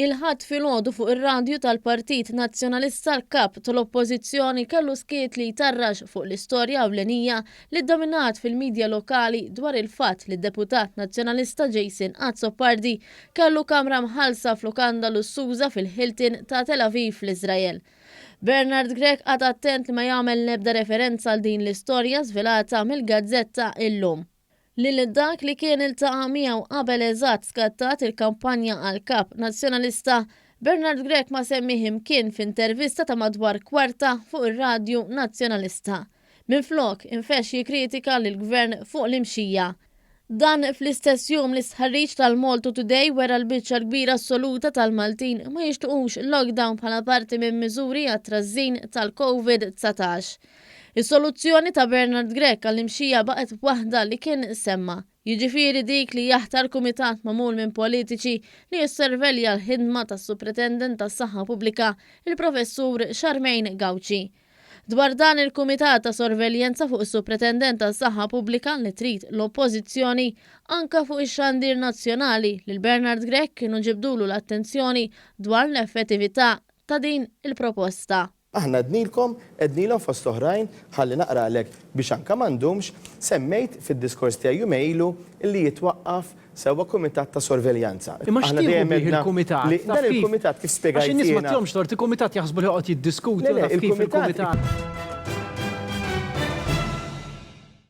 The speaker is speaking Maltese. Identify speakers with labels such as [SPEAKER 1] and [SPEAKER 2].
[SPEAKER 1] Il-ħadd filgħodu fuq ir-radju tal-Partit Nazzjonalista l-kap tal-Oppożizzjoni kellu skiet li jtarrax fuq l-istorja ewlenija li ddominat fil-midja lokali dwar il-fatt li d-Deputat Nazzjonalista Jason Azzopardi kellu kamra mħallsa f'lukanda lussuża fil-Hilton ta' Tel Aviv fl-Iżrael. Bernard Grech għad attent li ma jagħmel nebda referenza għal din l-istorja żvelata mill-Gazzetta Illum. Lil dak li kien iltaqa' miegħu qabel eżatt skattat il-kampanja għal kap nazzjonalista, Bernard Grech ma semmih imkien f'intervista ta' madwar kwarta fuq ir-Radju Nazzjonalista. Minflok infex jikkritika lill-Gvern fuq l-imxija. Dan fl-istess jum li sħarriġ tal-Malta Today wera l-biċċa kbira assoluta tal-Maltin ma jixtuqux lockdown bħala parti minn miżuri għat-trażżin tal-COVID-19. Is-soluzzjoni ta' Bernard Grech għall-imxija baqgħet waħda li kien semma. Jiġifieri dik li jaħtar kumitat magħmul minn politiċi li jisservelja l-ħidma tas-Supretendent tas-Saħħa Pubblika, il-Professur Charmaine Gauci. Dwar dan il-Kumitat ta' Sorveljenza fuq is-Supretendent tas-Saħħa Pubblika li trid l-Oppożizzjoni anke fuq ix-xandir nazzjonali lil Bernard Grech kienu ġibdulu l-attenzjoni dwar l-effettività ta' din il-proposta.
[SPEAKER 2] Aħna ednilhom fost oħrajn ħalli naqralek biex anke m'għandhomx semmejt fid-diskors tiegħi jum ilu li jitwaqqaf sewwa kumitat ta' sorveljanza.
[SPEAKER 3] Imma x'tieħu il-kumitat?
[SPEAKER 2] Dan il-kumitat kif spjegajt
[SPEAKER 3] jiena. Għax in-nies ma tihomx tort il-kumitat jaħsbu li qgħod jiddiskuti fil-kumitat.